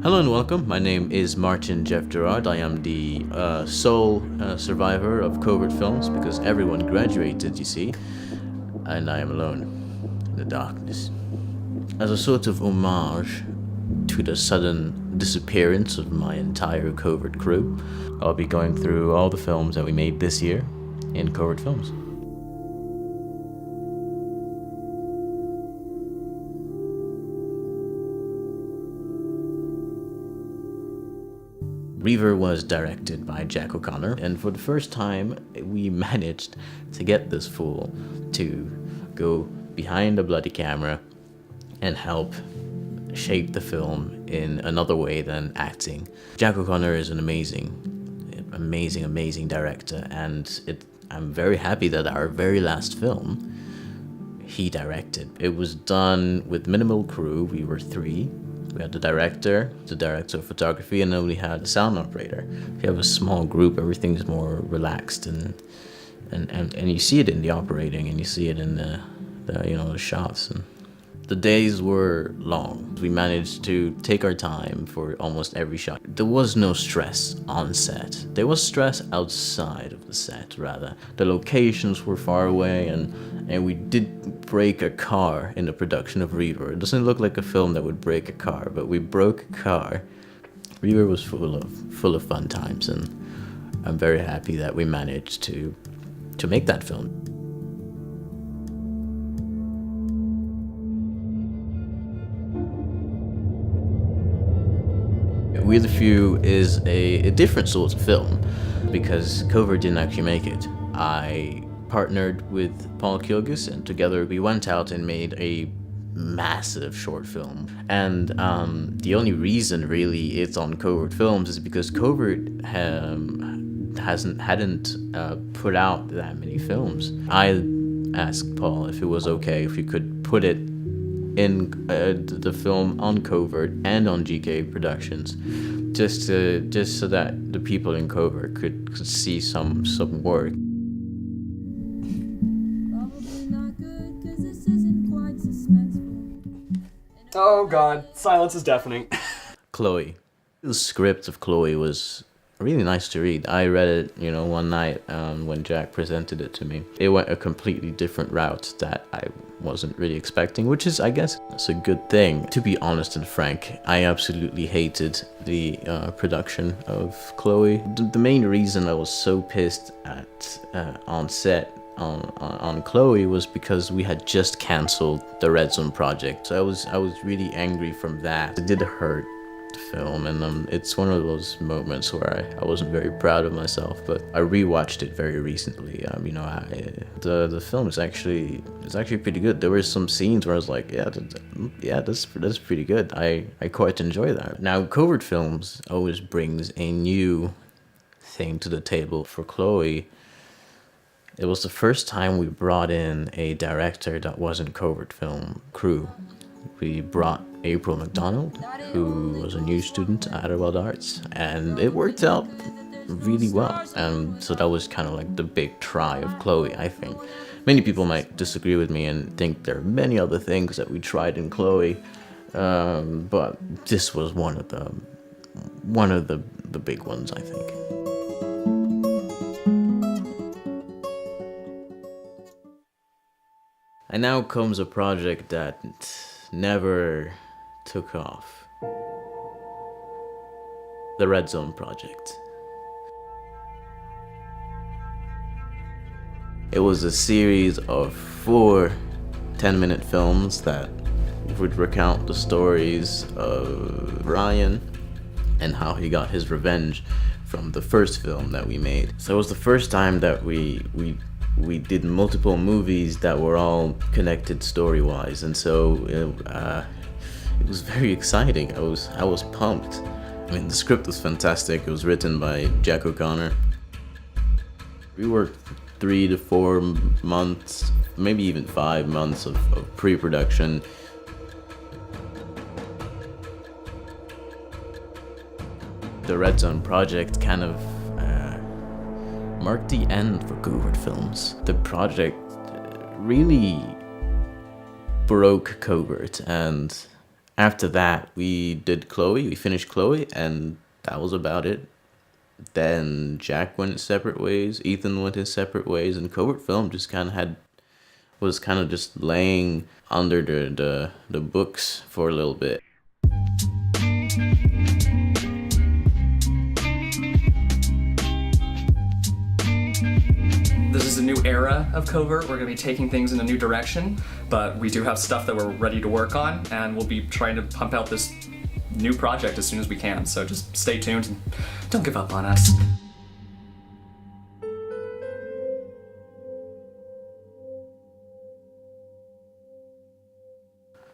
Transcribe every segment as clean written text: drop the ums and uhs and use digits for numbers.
Hello and welcome. My name is Martin Jeff Gerard. I am the sole survivor of Covert films because everyone graduated, you see, and I am alone in the darkness. As a sort of homage to the sudden disappearance of my entire Covert crew, I'll be going through all the films that we made this year in Covert Films. Reaver was directed by Jack O'Connor, and for the first time, we managed to get this fool to go behind the bloody camera and help shape the film in another way than acting. Jack O'Connor is an amazing director, and I'm very happy that our very last film he directed. It was done with minimal crew. We were three. We had the director of photography, and then we had the sound operator. If you have a small group, everything's more relaxed, and you see it in the operating, and you see it in the shots. And the days were long. We managed to take our time for almost every shot. There was no stress on set. There was stress outside of the set, rather. The locations were far away, and we did break a car in the production of Reaver. It doesn't look like a film that would break a car, but we broke a car. Reaver was full of fun times, and I'm very happy that we managed to make that film. We the Few is a different sort of film because Covert didn't actually make it. I partnered with Paul Kilgus, and together we went out and made a massive short film. And the only reason really it's on Covert Films is because Covert hadn't put out that many films. I asked Paul if it was okay if we could put it in the film on Covert and on GK Productions, just so that the people in Covert could see some work. Probably not good, 'cause this isn't quite suspenseful. Oh god, silence is deafening. Chloe. The script of Chloe was really nice to read. I read it, one night when Jack presented it to me. It went a completely different route that I wasn't really expecting, which is, I guess, it's a good thing. To be honest and frank, I absolutely hated the production of Chloe. The main reason I was so pissed at on set on Chloe was because we had just canceled the Red Zone project. So I was really angry from that. It did hurt the film, and it's one of those moments where I wasn't very proud of myself, but I rewatched it very recently. The film is actually pretty good. There were some scenes where I was like, that's pretty good. I quite enjoy that. Now, Covert Films always brings a new thing to the table. For Chloe, it was the first time we brought in a director that wasn't Covert Film crew. We brought April McDonald, who was a new student at Adderweld Arts, and it worked out really well. And so that was kind of like the big try of Chloe, I think. Many people might disagree with me and think there are many other things that we tried in Chloe, but this was one of the big ones, I think. And now comes a project that never took off. The Red Zone project. It was a series of 4 10-minute films that would recount the stories of Ryan and how he got his revenge from the first film that we made. So it was the first time that we did multiple movies that were all connected story-wise, and so it was very exciting. I was pumped. I mean, the script was fantastic. It was written by Jack O'Connor. We worked 3 to 4 months, maybe even 5 months of pre-production. The Red Zone project kind of marked the end for Covert Films. The project really broke Covert, and After that, we did Chloe. We finished Chloe, and that was about it. Then Jack went separate ways. Ethan went his separate ways, and Covert Film just kind of was kind of just laying under the books for a little bit. This is a new era of Covert. We're going to be taking things in a new direction, but we do have stuff that we're ready to work on, and we'll be trying to pump out this new project as soon as we can. So just stay tuned and don't give up on us.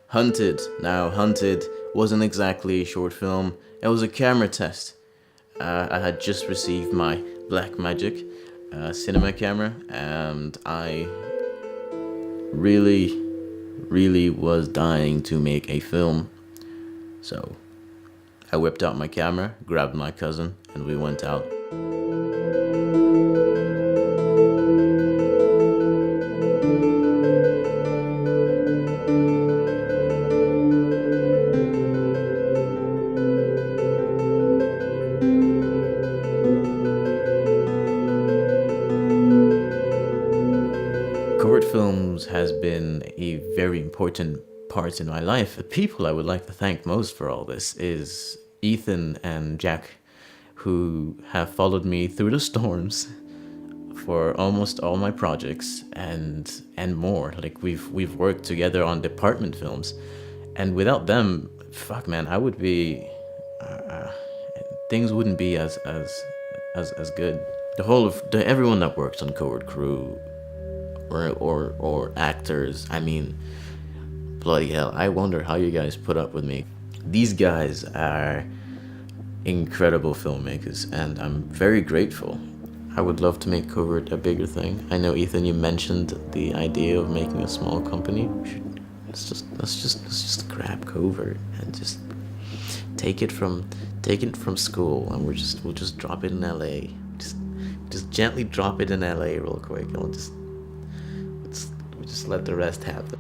Hunted. Now, Hunted wasn't exactly a short film. It was a camera test. I had just received my Blackmagic cinema camera, and I really was dying to make a film. So I whipped out my camera, grabbed my cousin, and we went out. Covert Films has been a very important part in my life. The people I would like to thank most for all this is Ethan and Jack, who have followed me through the storms for almost all my projects and more. Like we've worked together on department films, and without them, fuck man, I would be things wouldn't be as good. Everyone that works on Covert Crew or actors, I mean, bloody hell, I wonder how you guys put up with me. These guys are incredible filmmakers, and I'm very grateful. I would love to make Covert a bigger thing. I know, Ethan, you mentioned the idea of making a small company. Let's just grab Covert and just take it from school, and we'll just drop it in LA. Just gently drop it in LA real quick, and we'll just let the rest happen.